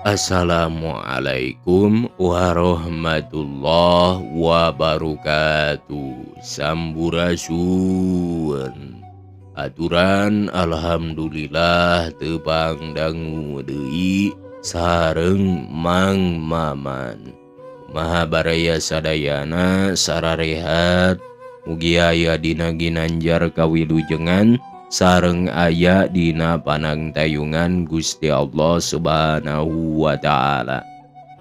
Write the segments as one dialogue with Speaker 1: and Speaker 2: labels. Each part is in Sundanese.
Speaker 1: Assalamualaikum warahmatullahi wabarakatuh. Sampurasun. Aturan alhamdulillah tebang dangu deui sareng Mang Maman. Maha baraya sadayana sararehat mugi aya dina ginanjar kawilujengan sareng aya dina panangtayungan Gusti Allah Subhanahu wa Ta'ala.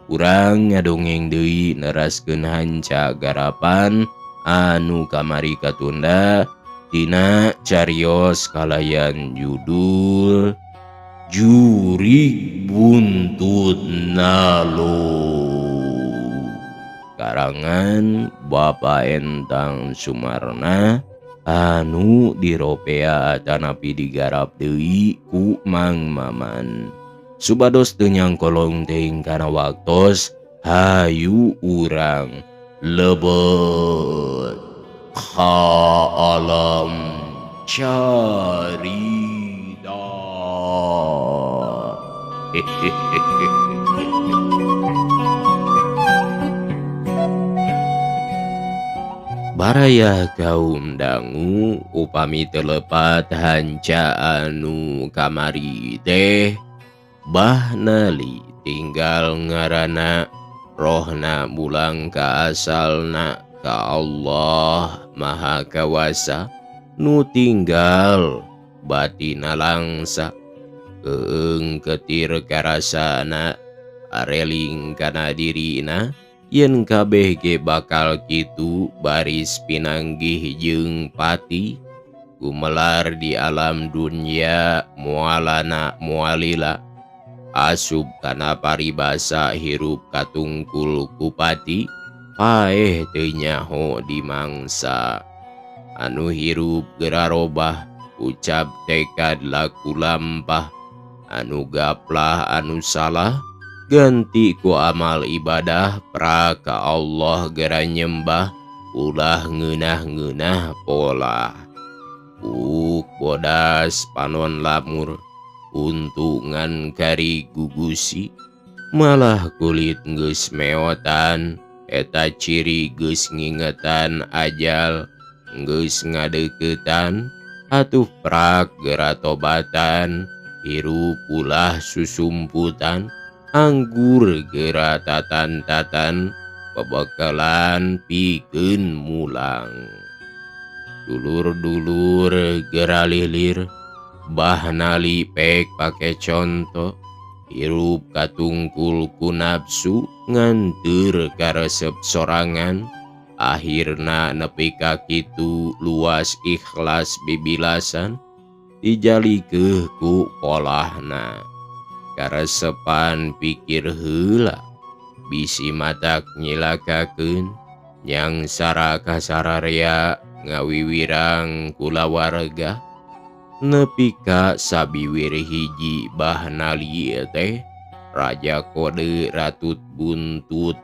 Speaker 1: Urang ngadongeng deui neraskeun hanca garapan anu kamari katunda dina cariyos kalayan judul Jurig Buntut Nalo, karangan Bapak Entang Sumarna anu diropea tanapi digarap deui ku Mang Maman. Supados teu nyangkolong teuing kana waktos, hayu urang lebet ka alam carita. Baraya kaum dangu upami telepat hanca anu kamari teh bahnali tinggal ngarana rohna mulang ka asalna ka Allah Maha Kawasa nu tinggal batina langsa keung ketir karasana areling kana dirina yen kabeh ge bakal kitu baris pinanggih jeung pati gumelar di alam dunya mualana mualila asub kana paribasa hirup katungkul kupati paeh teu nyaho di mangsa anu hirup gerarobah ucap tekad laku lampah anu gaplah anu salah ganti ku amal ibadah praka Allah gera nyembah ulah ngeunah-ngeunah pola bodas panon lamur untungan kari gugusi malah kulit geus meotan eta ciri geus ngingetan ajal geus ngadeuketan atuh prak gera tobatan hirup ulah susumputan anggur gera tatan-tatan pebekalan pikeun mulang dulur-dulur gera lilir bahnali pek pake contoh hirup katungkul ku nafsu nganteur karesep sorangan akhirna nepi ka kitu luas ikhlas bibilasan dijalikeuh ku polahna karesepan pikir heula bisi matak nyilakakeun nyang sara kasararea ngawiwirang kulawarga nepi ka sabiwir hiji bahnali teh raja kode ratut buntut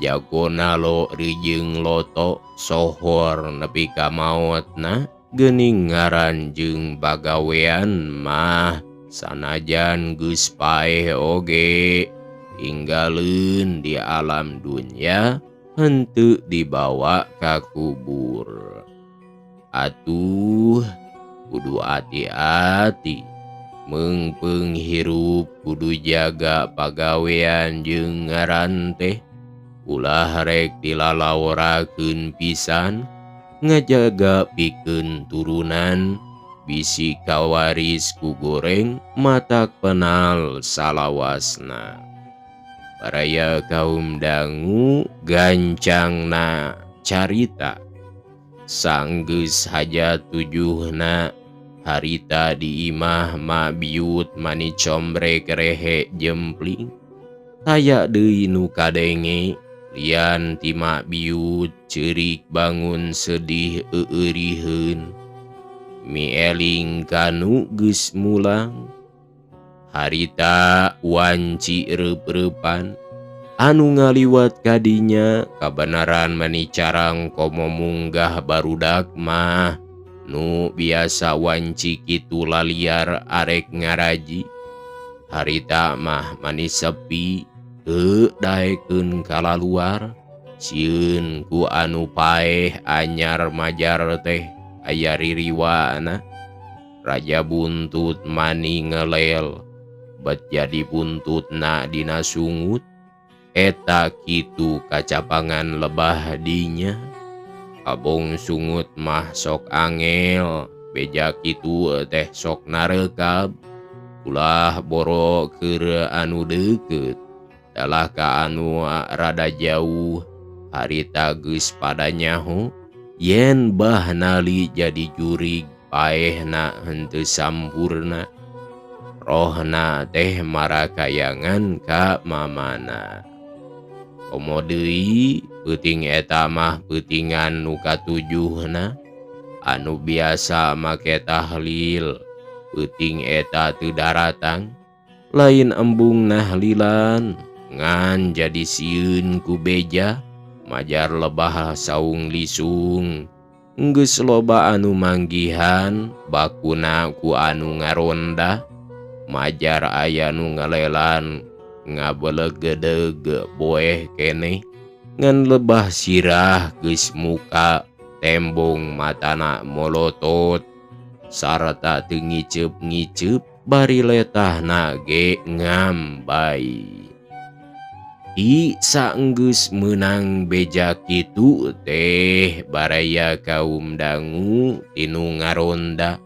Speaker 1: jago nalo rijeung loto sohor nepi ka maotna geuning ngaran jeung bagawean mah sanajan geus paeh oge tinggalkeun di alam dunya henteu dibawa ka kubur. Atuh kudu hati-hati meungpeung hirup kudu jaga pagawean jeung ngaran teh ulah rek dilalaworakeun pisan ngajaga pikeun turunan bisi kawaris ku goreng matak penal salawasna. Baraya kaum dangu gancangna carita sanggeus hajat tujuhna harita di imah mabiut mani combrek rehe jempling taya deui nu kadenge lian ti mabiut ceurik bangun sedih eueuriheun mieling kanu geus mulang harita wanci reup-reupan anu ngaliwat kadinya kabenaran manicarang komo munggah barudak mah nu biasa wanci kitu laliar arek ngaraji Harita mah manis sepi teu daekeun kala luar. Sieun ku anu paeh anyar majar teh aya ririwana. Raja buntut mani ngelel bet jadi buntutna dina sungut. Eta kitu kacapangan lebah dinya. Abong sungut mah sok angel, beja kitu teh sok narekab. Ulah boro keur anu deukeut, dalah ka anu rada jauh. Harita geus pada nyaho yen bah nali jadi jurig paehna henteu sampurna. Rohna teh marakayangan ka mamana. Komo deui peuting eta mah peutingan nu katujuhna anu biasa make tahlil. Peuting eta teu daratang lain embung nahlilan ngan jadi sieun ku beja. Majar lebah saung lisung geus loba anu manggihan bakuna ku anu ngaronda. Majar aya nu ngalelan ngabelegedeg boeh keneh ngan lebah sirah geus muka tembong matana molotot sarta teu ngiceup-ngiceup bari letahna ge ngambai. I saenggeus meunang beja kitu teh baraya kaum dangu tinu ngaronda.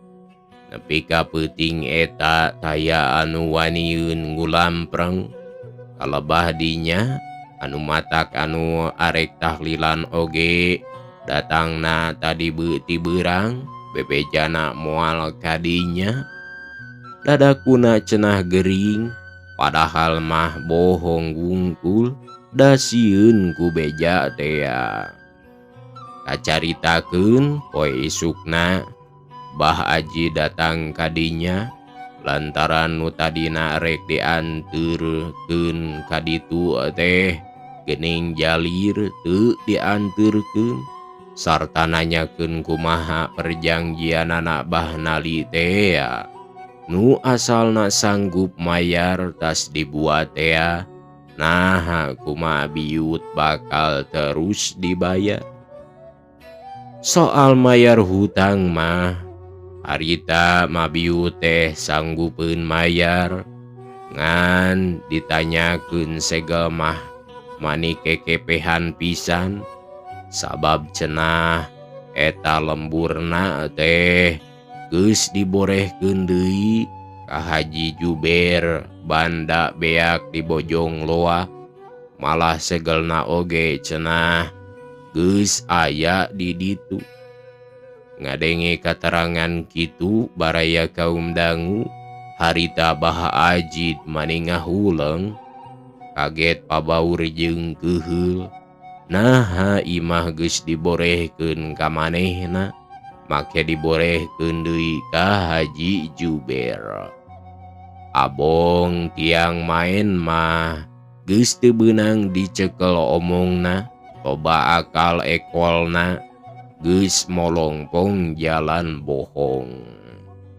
Speaker 1: Nepi ka peuting eta taya anu wanieun ngulampreng. Kalebah dinya anu matak anu arek tahlilan oge datangna tadi beuti beurang bebejana moal kadinya. Dadakuna cenah gering padahal mah bohong wungkul da sieun ku beja tea. Kacaritakeun poe isukna Bah Aji datang kadinya lantaran nu tadina rek dianteurkeun ka ditu teh geuning jalir teu dianteurkeun sarta nanyakeun kumaha perjanjianana bah nali teh nu asalna sanggup mayar tas dibuat teh. Nah kumaha biut bakal terus dibayar. Soal mayar hutang mah harita mabiut teh sanggupeun mayar ngan ditanyakeun segel mah mani kekepehan pisan. Sabab cenah eta lemburna teh geus diborehkeun deui ka Haji Juber banda beak di Bojong Loa. Malah segelna oge cenah geus aya di ditu. Ngadenge katerangan kitu baraya kaum dangu harita Bah Ajid mani ngahuleng kaget pabaur jeung keheul. Nah imah geus diborehkeun ka manehna make diborehkeun deui ka Haji Juber. Abong tiang maen mah geus teu beunang dicekel omongna. Loba akal ekolna geus molongpong jalan bohong.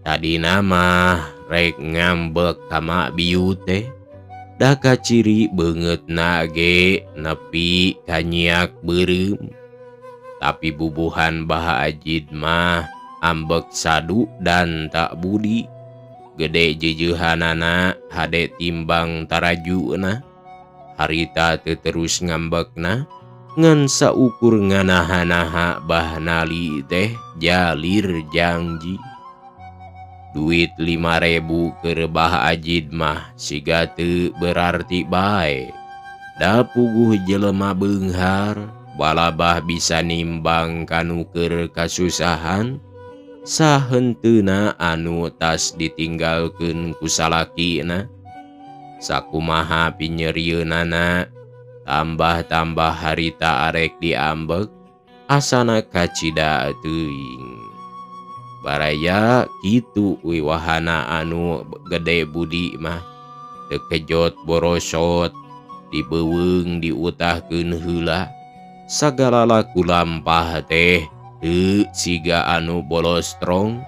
Speaker 1: Tadina mah rek ngambek ka mak biut teh da kaciri beungeutna ge nepi ka nyiak beureum. Tapi bubuhan Bah Ajid mah ambek sadu dan tak budi. Gede jeujehanana hade timbang tarajuna. Harita teu terus ngambekna ngan saukur nganaha-naha bah nali teh jalir janji. Duit 5.000 keur Bah Ajid mah siga teu berarti bae. Da puguh jelema beunghar balabah bisa nimbang kanu keur kasusahan. Sahenteuna anu tas ditinggalkeun ku salakina. Sakumaha pinyerieunana tambah-tambah harita arek diambek asana kacida teuing. Baraya kitu wiwahana anu gede budi mah teu kejot borosot dibeuweung diutahkeun heula. Sagala laku lampah teh teu siga anu bolostrong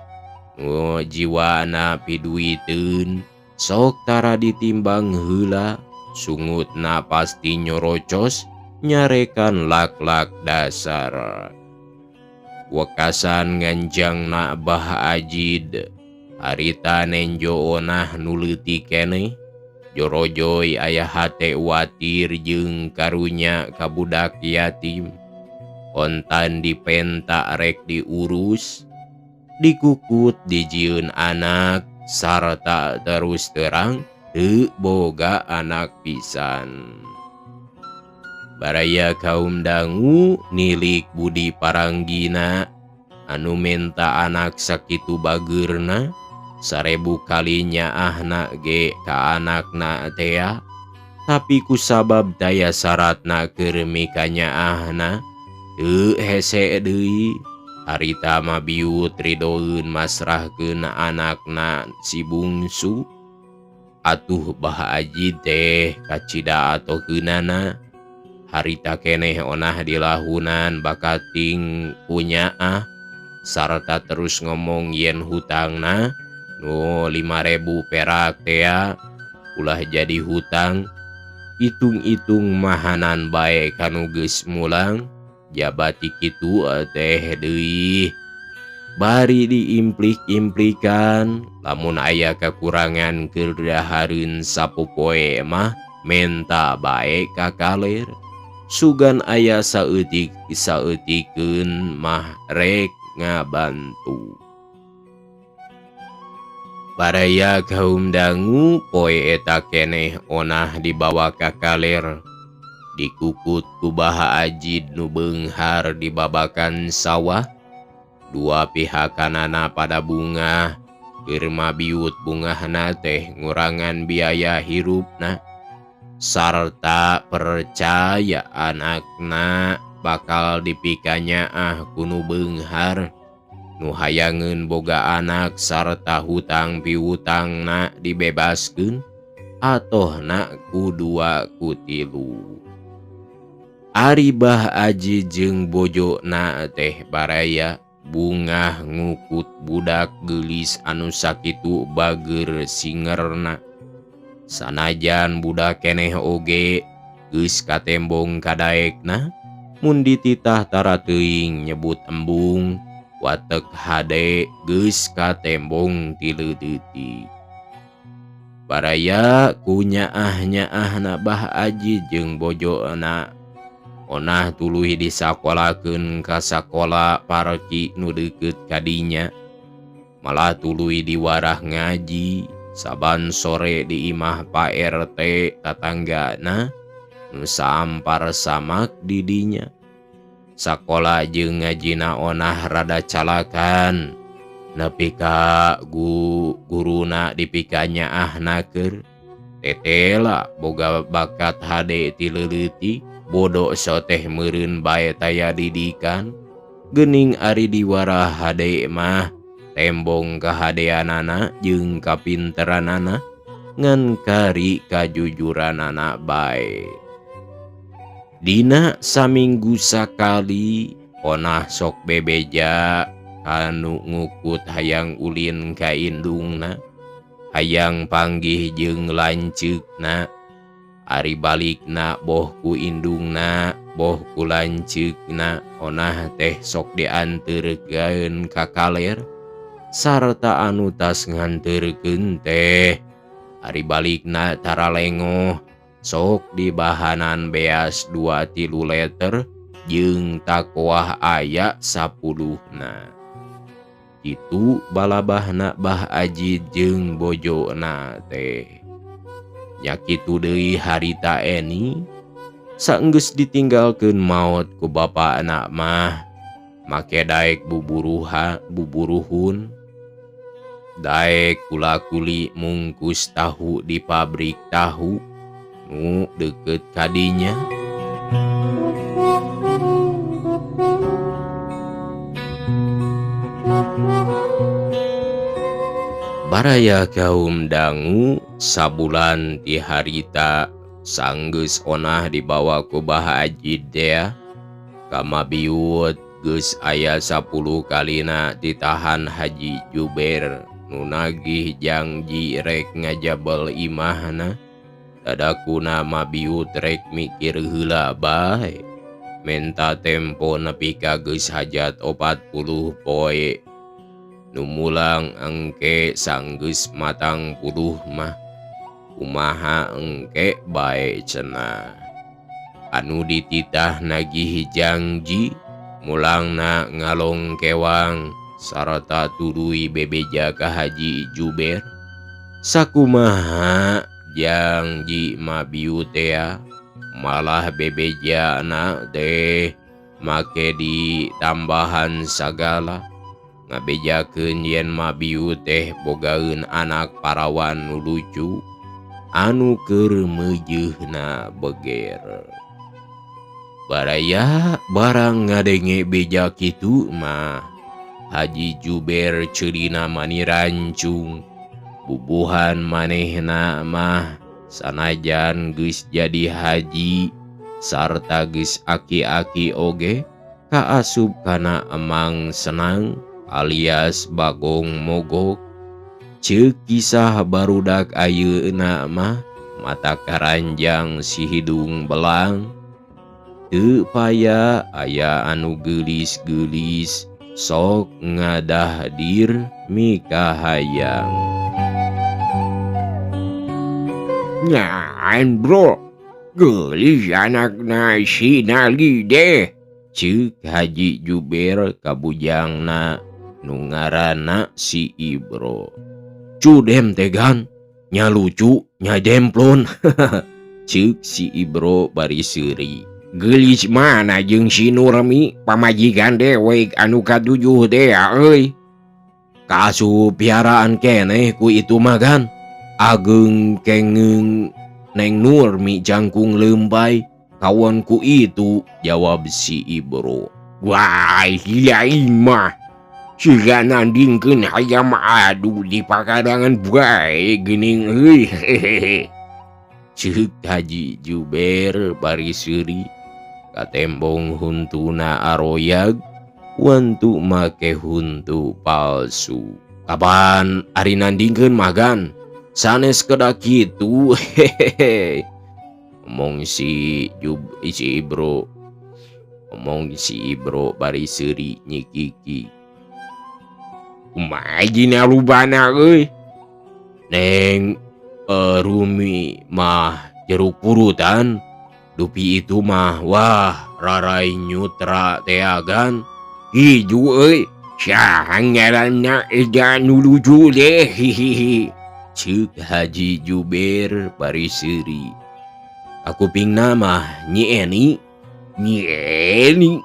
Speaker 1: nu jiwana piduiteun sok tara ditimbang heula, sungutna pasti nyorocos, nyarekan lak-lak dasar. Wekasan nganjangna Bah Ajid, harita nenjo onah nuleuti keneh, jorojoy aya hate watir jeung karunya ka budak yatim. Kontan dipenta rek diurus, dikukut dijieun anak, sarta terus terang teu boga anak pisan. Baraya kaum dangu nilik budi paranggina, anu menta anak sakitu bageurna, 1000 kali nyaahna ge ka anakna tea, tapi kusabab daya syaratna keur mika nyaahna, teu hese deui. Harita mabiut ridoeun masrahkeun anakna si bungsu. Atuh Bah Ajid teh kacida atokeunana, harita keneh onah dilahunan bakating punyaah, sarta terus ngomong yen hutangna nu 5.000 perak tea ulah jadi hutang. Itung-itung mahanan bae kanu geus mulang, jabati kitu teh deui. Bari diimplik-implikan, lamun aya kekurangan keur dahareun sapopoe mah menta bae ka kaler. Sugan aya saeutik-saeutikeun mah rek ngabantu. Baraya kaum dangu poe eta keneh onah dibawa ka kaler, dikukut ku Bah Ajid nu beunghar di babakan sawah. Dua pihakanana pada bunga, keur mabiut bungahna teh ngurangan biaya hirupna, sarta percaya anakna bakal dipikanya kunu beunghar, nu hayangeun boga anak sarta hutang piutangna dibebaskeun, atohna kudua kutilu. Ari Bah Ajid jeung bojona teh baraya bungah ngukut budak geulis anu sakitu bageur singerna. Sanajan budak keneh oge geus katembong kadaekna, mun dititah tara teuing nyebut embung, watek hade geus katembong ti leudeuti. Baraya ku nyaah-nyaahna Bah Ajid jeung bojona onah tuluy disakolakeun ka sakola parki nu deukeut kadinya, malah tuluy diwarah ngaji saban sore di imah Pak RT tatanggana nu saampar samak di dinya. Sakola jeung ngajina onah rada calakan, nepi ka guruna dipikanya nyaahna tetela boga bakat hade ti leuleuti, bodoh soteh meureun bae taya didikan. Geuning ari diwarah hade mah tembong kahadeanana jeung kapinteranana ngan kari kajujuranana bae. Dina saminggu sakali onah sok bebeja kanu ngukut hayang ulin ka indungna, hayang panggih jeung lanceukna. Ari balikna boh ku indungna, boh ku lanceukna, onah teh sok dianterkeun ka kaler, sarta anu tas nganterkeun teh ari balikna tara lengoh, sok dibahanan beas 2-3 liter jeung takoah aya 10na. Itu balabahna Bah Ajid jeung bojona teh. Nya kitu deui harita eni, saenggeus ditinggalkeun maot ku bapakna mah make daek buburuhun, daek kula-kuli mungkus tahu di pabrik tahu nu deukeut kadinya. Baraya kaum dangu, sabulan ti harita sanggeus onah dibawa ku Bah Ajid dea, kamabiut geus aya 10 kalina ditahan Haji Juber nu nagih janji rek ngajabel imahna. Dadakuna mabiut rek mikir heula bae. Menta tempo nepi ka geus hajat 40 poe. Nu mulang engke sanggeus matang puluh mah. Kumaha engke bae cenah. Anu dititah nagih janji mulangna ngalong kewang sarta tuluy bebeja ka Haji Juber. Sakumaha janji mabiu teh malah bebejana teh make ditambahan sagala. Ngabejakeun yen mabiu teh bogaeun anak parawan nu lucu anu keur meujeuhna beger. Baraya barang ngadenge beja kitu mah Haji Juber ceurina mani rancung. Bubuhan manehna mah sanajan geus jadi haji sarta geus aki-aki oge kaasup kana emang senang alias bagong mogok. Ceuk kisah barudak ayeuna mah mata karanjang si hidung belang. Teu paya aya anu geulis-geulis sok ngadahdir mika hayang.
Speaker 2: Nyaan bro, geulis anakna si Nali deh.
Speaker 1: Ceuk Haji Juber ka bujangna nu ngaranna si Ibro. Cudem tegan, nya lucu, nya demplon. Ceuk si Ibro bari seuri.
Speaker 2: Geulis mana jeung si Nurmi pamajikan dewek anu katujuh deh euy.
Speaker 1: Kaasup piaraan keneh ku itu mah gan. Ageng kengeng Neng Nurmi jangkung lembay kawan ku itu, jawab si Ibro.
Speaker 2: Wah, hilain mah. Siga nandingkeun hayam adu di pakadangan bae geuning euy.
Speaker 1: Ceuk Haji Juber bari seuri. Katembong huntuna aroyag wantu make huntu palsu. Kapan ari nandingkeun mah gan? Sanes kedah kitu. Hehehe. Omong si Ibro. Omong si Ibro bari seuri nyikiki.
Speaker 2: Kumaha jina rubana euy?
Speaker 1: Neng Rumi mah jeruk purutan. Dupi itu mah wah rarai nyutra teagan.
Speaker 2: Hiju euy. Saha ngaranna eda nu lucu deh. Hihihi.
Speaker 1: Ceuk Haji Juber bari seuri. Akupingna mah Nyi Eni.
Speaker 2: Nyi Eni.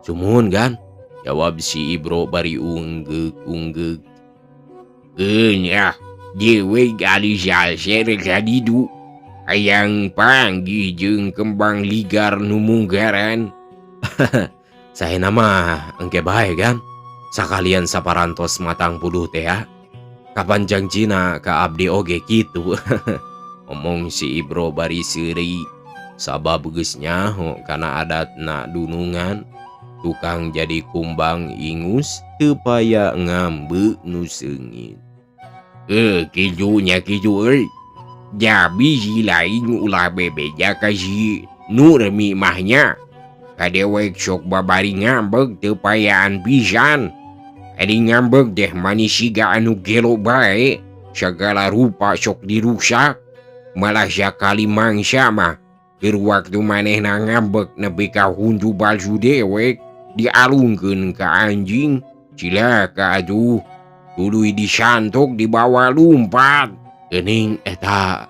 Speaker 1: Sumuhun kan? Jawab si Ibro bari unggeg-unggeg.
Speaker 2: Nya, dewe gali salser kadidu. Hayang panggih jeung kembang ligar nu munggaran.
Speaker 1: Saena mah engke bae kan? Sakalian saparantos matang puluh teh. Kapan jangjina ka abdi oge kitu. Omong si Ibro bari seuri. Sabab geus nyaho kana adatna dunungan. Tukang jadi kumbang ingus teu paya ngambe nu seungit.
Speaker 2: Kitu nya kitu euy. Jabi si lain ulah bebeja ka si Nurmi mahnya. Kadewek sok babari ngambek teu payaan pisan. Adi ngambek deh manis siga anu gelo bae. Segala rupa sok dirusak. Malah sakali mangsa mah keur waktu manehna ngambek nepi ka huntu palsu dewek dialungkeun ka anjing. Cilaka atuh. Tuluy disantok dibawa lumpat.
Speaker 1: Geuning eta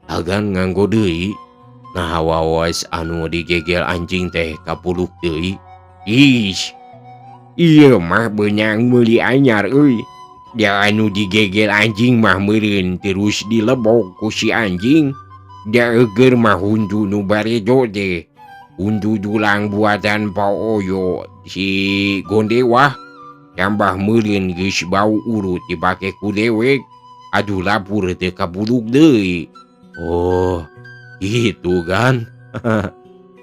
Speaker 1: agan nganggo deui. Nah wawas anu digegel anjing teh kapuluk deui.
Speaker 2: Ish. Iya mah beunang meuli anyar euy. Da anu digegel anjing mah meureun terus dilebok ku si anjing. Da eueur mah huntu nu baredo teh. Huntu dulang buatan Pao Oyo si Gondewah. Tambah meureun geus bau urut dipake ku dewek. Aduh lapur teu kabuluk deui.
Speaker 1: Oh, gitu kan?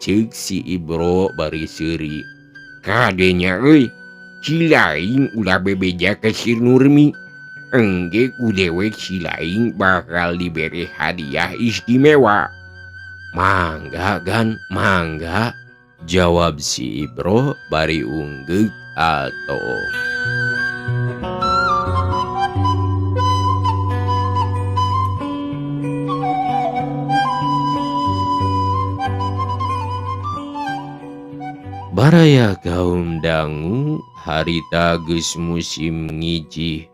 Speaker 1: Ceuk si Ibro bari seuri.
Speaker 2: Kadenya euy. Si lain ulah bebeja ka si Nurmi. Engge ku dewek si lain bakal diberi hadiah istimewa.
Speaker 1: Mangga gan, mangga, jawab si Ibro bari unggeg ato. Baraya kaum dangu harita geus musim ngijih,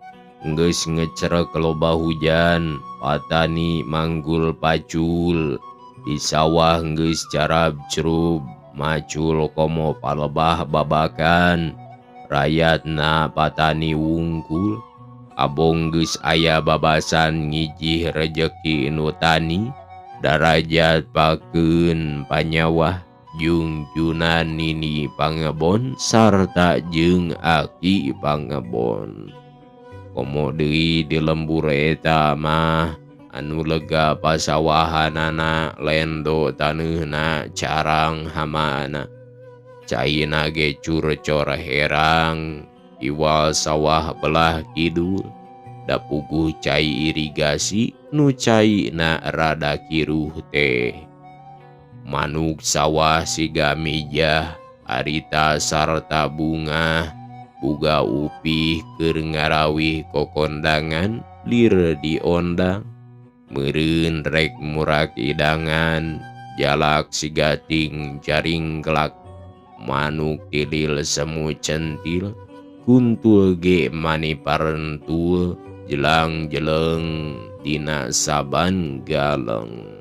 Speaker 1: geus ngecerek loba hujan, patani manggul pacul, di sawah geus carab cerub, macul komo palebah babakan, rakyatna patani wungkul, abong geus aya babasan ngijih rejeki nu tani, darajat pakeun panyawah, junjunan nini pangebon sarta jeung aki pangebon. Komo deui di lembur eta mah anu lega pasawahanana lendo taneuna carang hamana. Caina ge cur-cor herang iwal sawah belah kidul, da puguh cai irigasi nu caina rada kiruh teh. Manuk sawah siga mijah harita sarta bunga, buga upih keur ngarawih kokondangan lir diondang, meureun rek murak idangan, jalak siga ting jaring gelak, manuk tilil semu centil, kuntul ge mani parentul, jelang-jeleng dina saban galeng.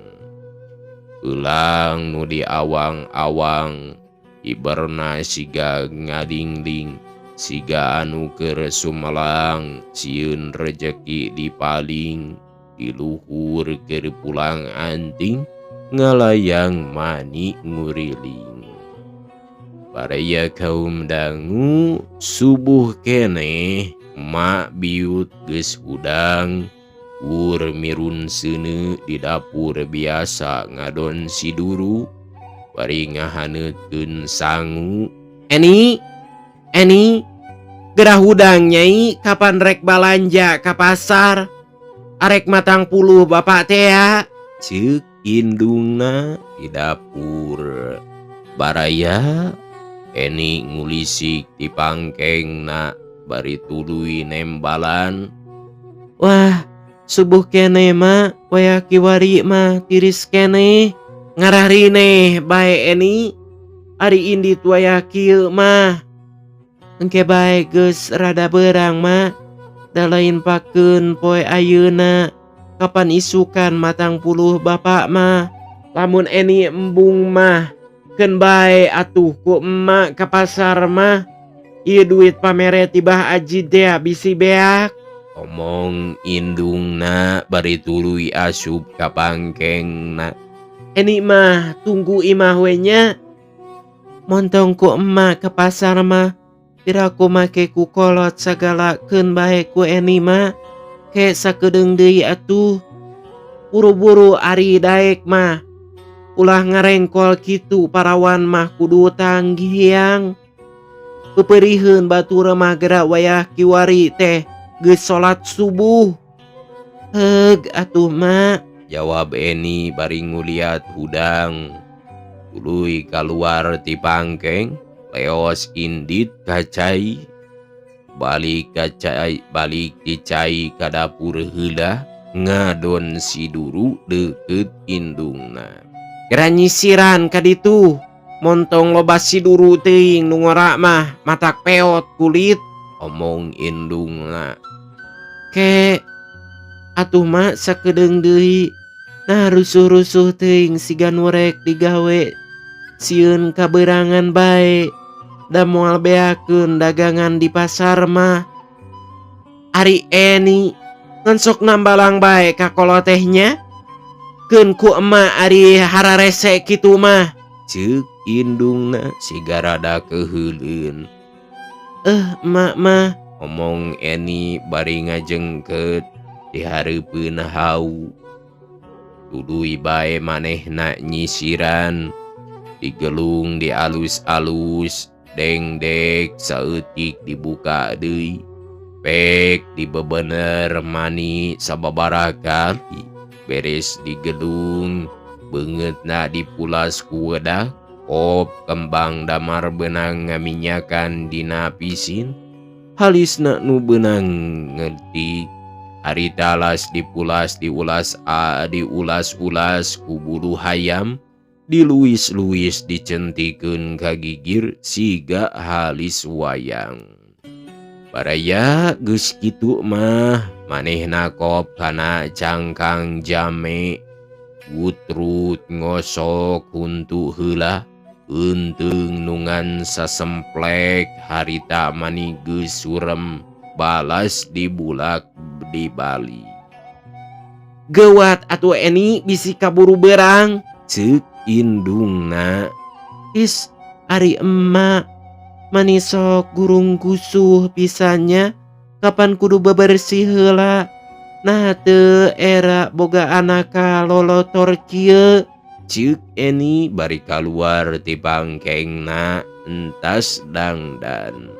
Speaker 1: Ulang nu di awang-awang, iberna siga ngadingling, siga anu keur sumelang, sieun rejeki dipaling, di luhur keur pulang anting, ngalayang mani nguriling. Baraya kaum dangu subuh keneh, mak biut geus hudang, Ur mirun seuneu di dapur biasa ngadon si duru, bari ngahaneutkeun sangu. Eni, gerah hudang nyai, kapan rek balanja ka pasar? Arek matang puluh bapak teh ya, ceuk indungna di dapur. Baraya Eni ngulisik di pangkengna bari tuluy nembalan. Wah, subuh kene mah waya kiwari mah tiris kene, ngararine bae Eni, ari indit waya kieu mah engke bae geus rada beurang mah, da lain pakeun poe ayeuna, kapan isukan matang puluh bapak mah, lamun Eni embung mah keun bae atuh ku emak ka pasar mah, ieu duit pamere tibah aji dea bisi beak. Omong indungna bari tuluy asup ka pangkengna. Eni mah tunggu imah we nya. Montong ku emak ke pasar mah, piraku make ku kolot sagala keun bae ku Eni mah, ke sakedeung deui atuh. Buru-buru ari daek mah, ulah ngarengkol kitu parawan mah kudu tanggiang. Peperieun batur mah geura wayah kiwari teh geus salat subuh. Heug atuh mak, jawab Eni bari nguliat hudang. Tuluy kaluar ti pangkeng, leos indit ka cai. Balik ti cai ka dapur heula, ngadon si duru deukeut indungna. Geura nyisiran ka ditu, montong loba si duru teuing nu ngora mah matak peot kulit, omong indungna. Ke atuh mak sakedeung deui, nah rusuh-rusuh teuing siga nu rek digawe sieun kabeurangan bae, da moal beakeun dagangan di pasar mah. Ari Eni ngan sok nambalang bae ka kolotehnya, keun ku emak ari hararese kitu mah, ceuk indungna siga rada keheuleun. Emak mah, omong Eni bari ngajengkeut di hareupeun hau. Tuluy bae manehna nyisiran, digelung di alus-alus, dengdek saeutik dibuka deui. Pek dibebener mani sababaraha kali beres di gedung beungeutna dipulas ku wedak op kembang damar benang ngaminyakan dina pisin halisna nu benang ngetik harita las diulas diulas-ulas ku bulu hayam diluis-luis dicentikeun ka gigir siga halis wayang. Baraya geus kitu mah manehna kop kana cangkang jame wutrut ngosok huntu heula unteung nungan sasemplek harita mani geus surem balas dibulak di Bali. Geuat atuh Eni bisi kaburu berang ceuk indungna. Is ari emak mani sok gurung gusuh pisannya kapan kudu bebersih heula nah teu era boga anaka lolotor kieu ceuk Eni bari kaluar ti bangkengna entas dangdan.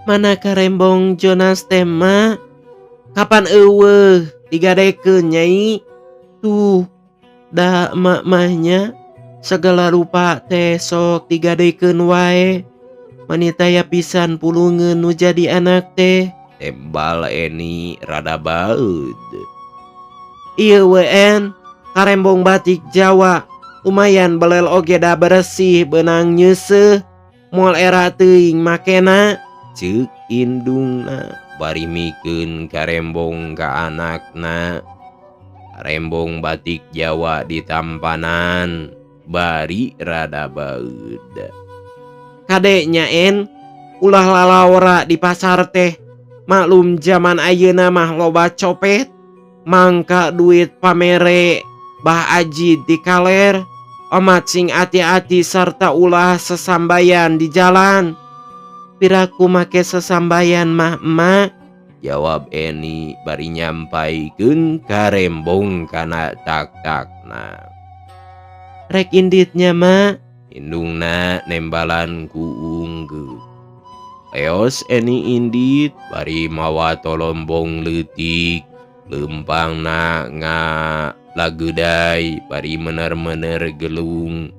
Speaker 1: Mana karembong Jonas teh mah kapan eueuh digadekeun nyai tuh da emak mahnya segala rupa teh sok digadekeun wae manitaya pisan pulungeun nu jadi anak teh tembal Eni rada baeud. Ieu wean karembong batik Jawa lumayan belel oge da bersih benang nyeuseuh moal era teuing makena ceuk indungna bari mikeun karembong ka anakna. Karembong batik Jawa ditampanan bari rada baeud. Kadenya en ulah lalawara di pasar teh maklum zaman ayeuna mah loba copet mangka duit pamere bah aji di kaler omat sing ati-ati sarta ulah sesambayan di jalan. Piraku make sesambayan mah emak jawab Eni bari nyampaikeun karembong kana tak-takna. Rek inditnya mah indungna nembalan ku unggeu. Leos Eni indit bari mawa tolombong leutik leumpangna ngalageudai bari mener-mener gelung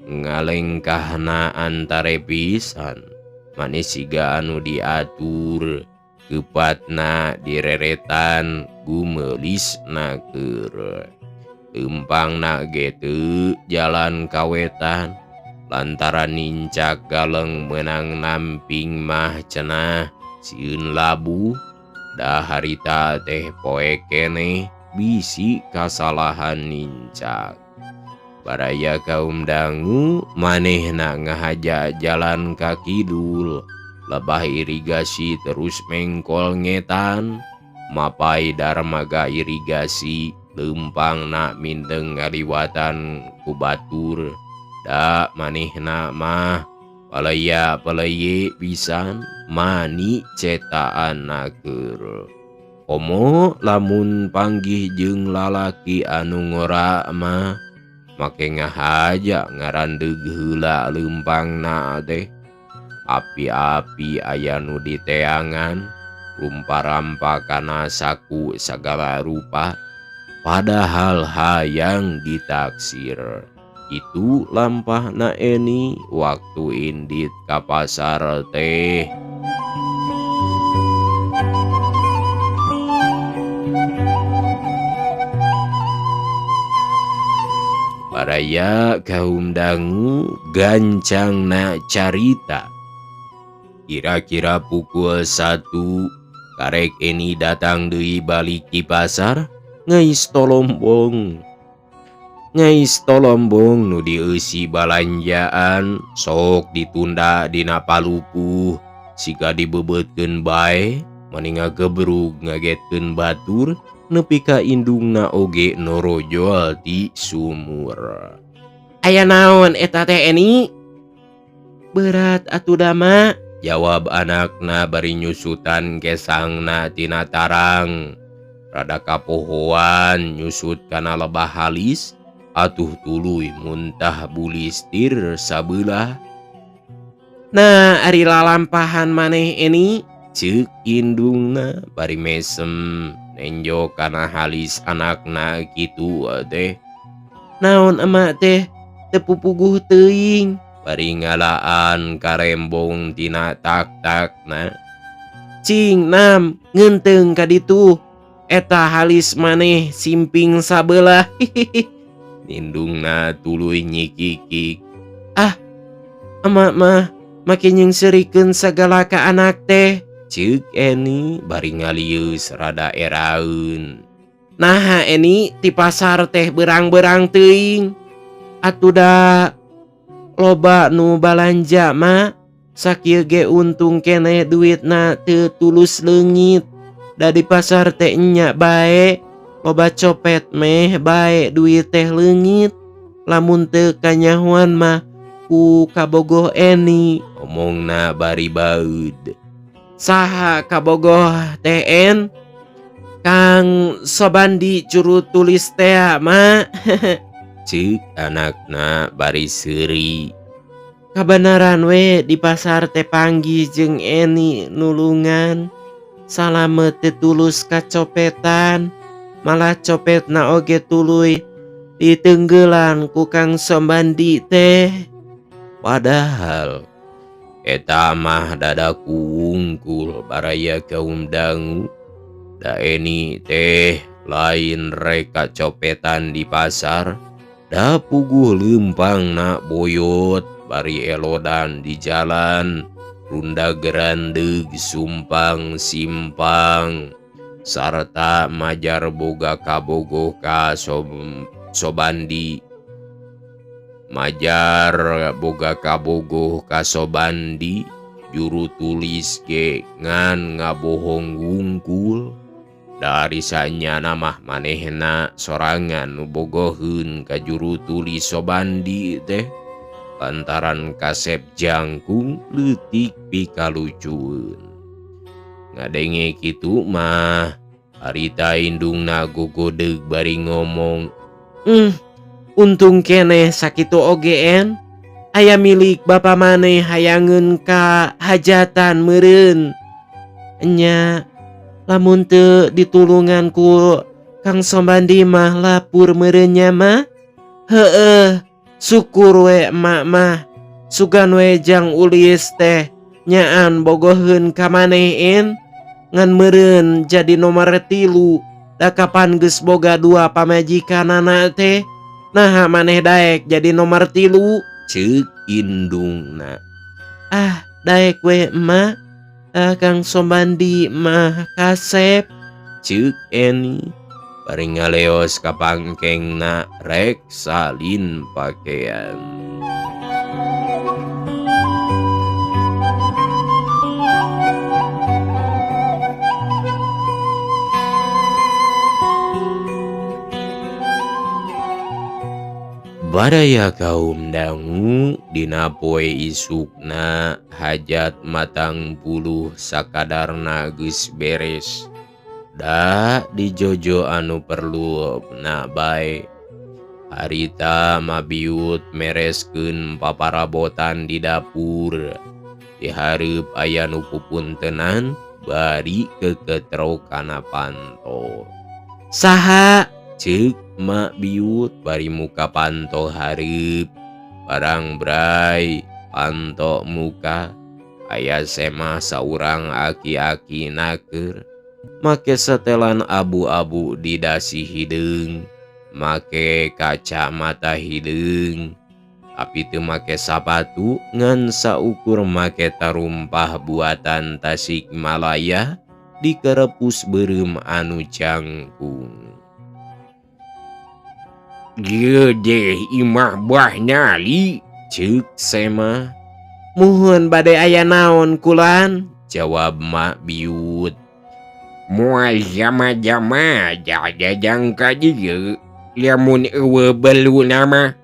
Speaker 1: ngalengkahna antare pisan manis siga anu diatur keupatna direretan gumelisna keur. Leumpangna ge teu jalan kawetan lantaran nincak galeng menang namping mah cenah sieun labu da harita teh poe keneh bisi kasalahan nincak. Baraya kaum dangu manehna ngahaja jalan ka kidul lebah irigasi terus mengkol ngetan mapai darmaga irigasi leumpangna mindeng ngaliwatan ku batur da manehna mah palaya-paleye pisan mani cetaanna keur. Komo lamun panggih jeung lalaki anu ngora mah make ngahaja ngarandeug heula leumpangna teh. Api-api aya nu diteangan rumpa-rampa kana saku sagala rupa padahal hayang ditaksir. Itu lampahna Eni waktu indit ka pasar teh. Baraya kaum dangu gancangna carita. Kira-kira pukul 1 karek Eni datang deui balik di pasar ngais tolombong nu dieusi balanjaan sok ditunda dina palupuh siga dibebeutkeun bae mani ngagebrug ngagetkeun batur nepi ka indungna oge norojol ti sumur. Aya naon eta teh Eni? Berat atuh dama jawab anakna bari nyusutan kesangna tina tarang. Rada kapohoan nyusut kana lebah halis atuh tuluy muntah bulistir sabelah. Nah ari lalampahan maneh Eni ceuk indungna bari mesem nenjo kana halis anakna kitu teh. Naon emak teh teu pupuguh teuing bari ngalaan karembong tina tak-takna. Cing nam ngeunteung ka ditu eta halis maneh simping sabelah. Nindungna tuluy nyikik. Ah, emak mah make nyengserikeun sagala ka anak teh, ceuk Eni bari ngalius rada eraeun. Naha Eni ti pasar teh berang-berang teuing. Atuh da loba nu balanja mah sakieu ge untung keneh duitna teu tulus leungit. Da di pasar teh nya bae loba copet meh bae duit teh leungit. Lamun teu kanyahoan mah ku kabogoh Eni, omongna bari baeud. Saha kabogoh teh En? Kang Sobandi juru tulis teh mak. Ceuk anakna bari seuri. Kabenaran we di pasar teh panggih jeung Eni nulungan. Salamet teu tulus kacopetan, malah copetna oge tuluy diteunggelan ku Kang Sobandi teh. Padahal eta mah dadaku wungkul baraya kaum dangu. Da Eni teh lain rek kacopetan di pasar, da puguh leumpangna boyot bari elodan di jalan, runda gerandeg sumpang simpang, sarta majar boga kabogoh ka Sobandi. Majar boga kabogoh ka Sobandi, juru tulis ge ngan ngabohong wungkul. Dari sanyana mah manehna sorangan nu bogoheun ka juru tulis Sobandi teh lantaran kasep jangkung leutik pikalucueun. Ngadenge kitu mah harita indungna gogodeg bari ngomong, untung keneh sakitu oge En. Aya milik bapa maneh hayangeun ka hajatan meureun. Nya lamun teu ditulungan ku Kang Sobandi mah lapur meureunnya mah. Heueuh, syukur we emak mah. Sugan we jang ulis teh nyaan bogoheun ka maneh En. Ngan meureun jadi nomor 3. Da kapan geus boga 2 pamajikanana teh. Naha maneh daek jadi nomor 3, ceuk indungna. Ah, daek we emak. Kang Sobandi mah kasep, ceuk Eni bari ngaleos ka pangkengna rek salin pakean. Baraya kaum dangu dina poe isukna hajat matang puluh sakadarna geus beres. Da dijojo anu perlu na bae. Harita mabiut mereskeun paparabotan di dapur. Di hareup aya nu pupuntenan bari keketrok kana panto. Saha? Ceuk mak biut bari muka panto hareup. Barang bray panto muka aya semah saurang aki-aki nakeur. Make setelan abu-abu di dasi hideung, make kacamata hideung, tapi teu make sapatu ngan saukur make tarumpah buatan Tasikmalaya dikerepus beureum anu cangkung.
Speaker 2: Gede imah bah nyali,
Speaker 1: ceuk Sema. Muhun bade aya naon kulan? Jawab mak biut.
Speaker 2: moal jama-jama jajang ka dieu, lamun eueuh belu nama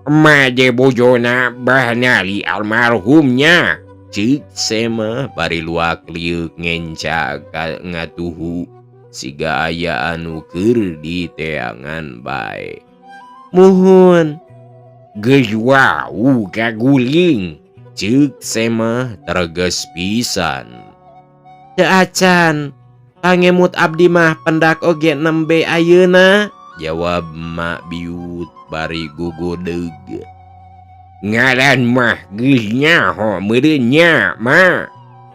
Speaker 2: made bojona bah nyali almarhumnya.
Speaker 1: Ceuk Sema bari luak liuk ngenca ka ngatuhu siga aya anu keur diteangan bae. Muhun.
Speaker 2: Geus wau kaguling,
Speaker 1: ceuk Sema terges pisan. Teu acan, pangemut abdi mah pendak oge nembe ayeuna, jawab Mak Biut bari gugodeg.
Speaker 2: Ngaran mah geus nyaho meureun nya mah.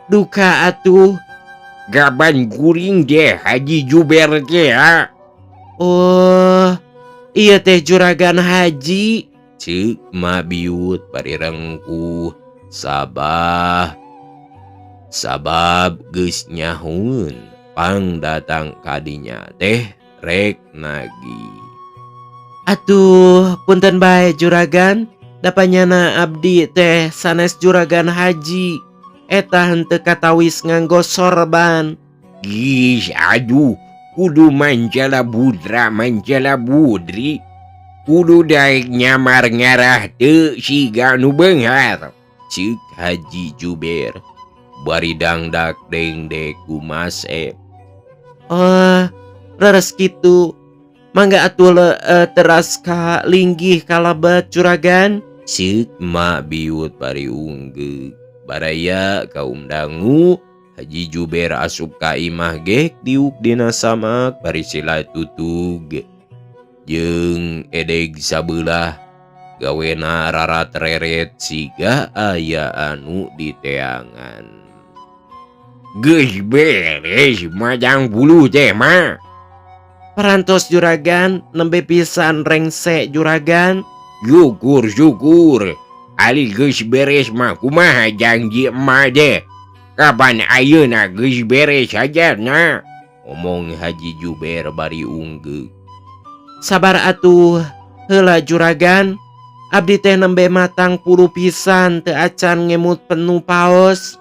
Speaker 1: Duka atuh.
Speaker 2: Gaban kuring deh Haji Juber teh ha.
Speaker 1: Oh, iya teh juragan haji, ceuk Mak Biut bari rengkuh sabab geus nyahun pang datang kadinya teh rek nagih. Atuh, punten bae juragan, dapanyana abdi teh sanes juragan haji. Eta henteu katawis nganggo sorban.
Speaker 2: Gis aduh, kudu mancala budri. Kudu daek nyamar ngarah teu siga nu beunghar,
Speaker 1: ceuk Haji Juber bari dangdak dengdek ku Mas Ep. Oh, leres kitu. Mangga atuh teras ka linggih kalebet juragan, ceuk Mak Biut bari unggeuh. Baraya kaum dangu Haji Juber asup ka imah gek diuk dina samak bari sila tutug. Jeung edeg sabelah gawena rarat reret siga aya anu di teangan.
Speaker 2: geus beres majang bulu teh mah.
Speaker 1: Parantos juragan, nembe pisan rengse juragan.
Speaker 2: Syukur. Ali geus beres mah kumaha janji emak deh. Kapan ayeuna geus beres hajarna?
Speaker 1: Omong Haji Juber bari unggeuh. Sabar atuh, heula juragan. Abdi teh nembe matang puluh pisan teu acan ngemut penuh paos.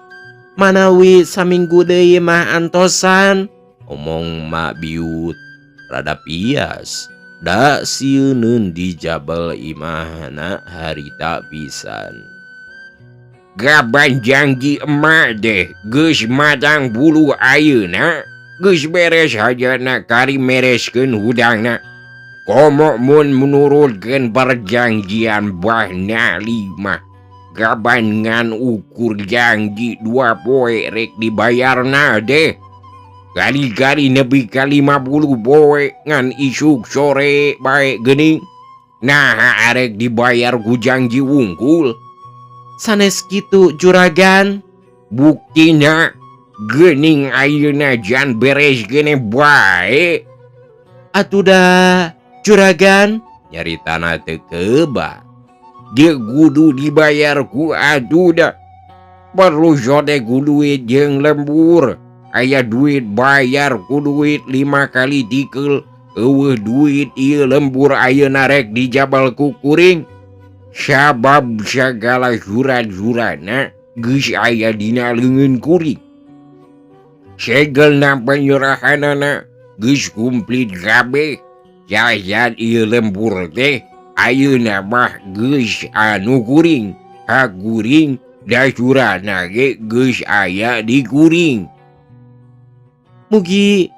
Speaker 1: Manawi saminggu deui mah antosan, omong Mak Biut rada pias. Da sieuneun di jabal imahna harita pisan.
Speaker 2: Gaban janji emak deh geus matang bulu ayeuna. Geus beres hajana kari mereskeun hudangna. Komo mun menurutkeun perjanjian bahna 5. Gaban ngan ukur janji 2 poe rek dibayarna deh. Kali-kali nepi ka 50 poe ngan isuk sore bae geuning. Nah arek dibayar ku janji wungkul.
Speaker 1: Sanes kitu juragan.
Speaker 2: Buktina geuning ayeuna jan beres gene bae.
Speaker 1: Atuh dah juragan, nyaritana teu keubah.
Speaker 2: Dia kudu dibayar ku atuh dah. Perlu sote ku duit jeung lembur. Aya duit bayar ku duit 5 kali tikel. Eueuh duit ieu lembur ayeuna rek dijabal ku kuring. Sabab sagala surat-suratna geus aya dina leungeun kuring. Segelna penyerahanana geus kumplit kabeh. Jajan ieu lembur teh ayeuna mah geus anu kuring. Hak kuring da suratna ge geus aya di kuring.
Speaker 1: Mugi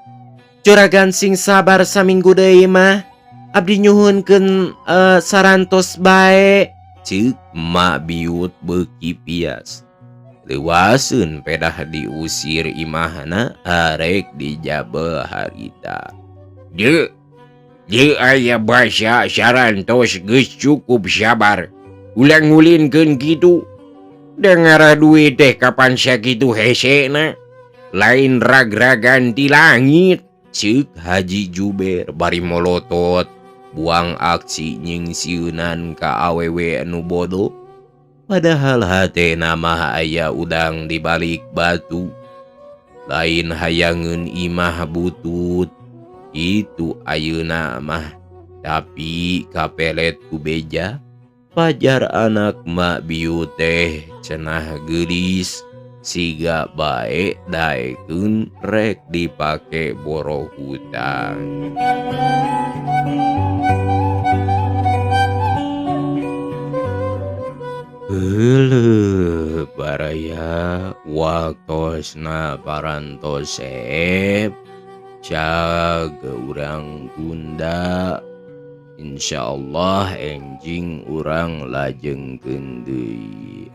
Speaker 1: juragan sing sabar saminggu deui mah. Abdi nyuhunkeun sarantos bae, ceuk Mak Biut beuki pias. Leuwaseun pedah diusir imahna arek dijabel harita.
Speaker 2: Deu aya basa sarantos geus cukup sabar. Ulang ngulinkeun kitu. Dengara duit teh kapan sakitu hesena. Lain rag-ragan ti langit, ceuk
Speaker 1: Haji Juber bari molotot buang aksi nyingsieunan ka awewe anu bodoh. Padahal hatena mah aya udang di balik batu. Lain hayangeun imah butut. Itu ayeuna mah. Tapi kapelet ku beja. Pajar anak Mak Biut teh cenah geulis. Siga bae daekeun rek dipake boro hutang. Heuleuh baraya waktosna parantos Ep. Jaga urang tunda. Insyaallah enjing urang lajengkeun deui.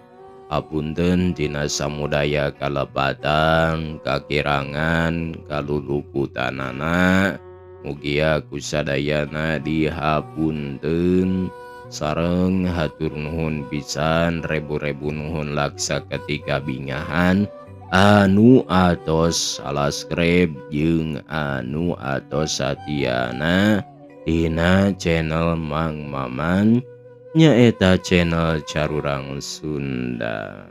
Speaker 1: Hapunten tina samudaya kalepatan, kakirangan, kaluluputanana, mugia kusadayana dihapunten, sareng hatur nuhun pisan rebu-rebu nuhun laksa ketika bingahan, anu atos subscribe jeung anu atos satiana dina channel Mang Maman nyaeta channel Carurang Sunda.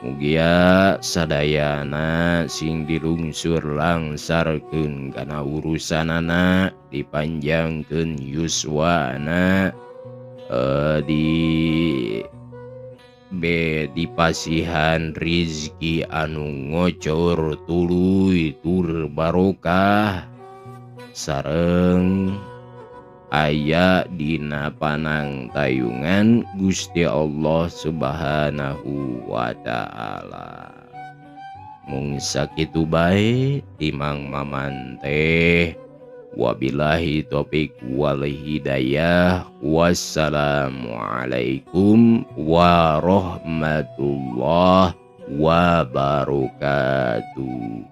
Speaker 1: Mugia sadayana sing dilungsur langsarkeun kana urusanana dipanjangkeun yuswana dipasihan rizki anu ngocor tuluy tur barokah sareng aya dina panang tayungan Gusti Allah Subhanahu wa ta'ala. Mung sakitu bae timang Maman teh. Wabillahi taufiq wal hidayah. Wassalamualaikum warahmatullahi wabarakatuh.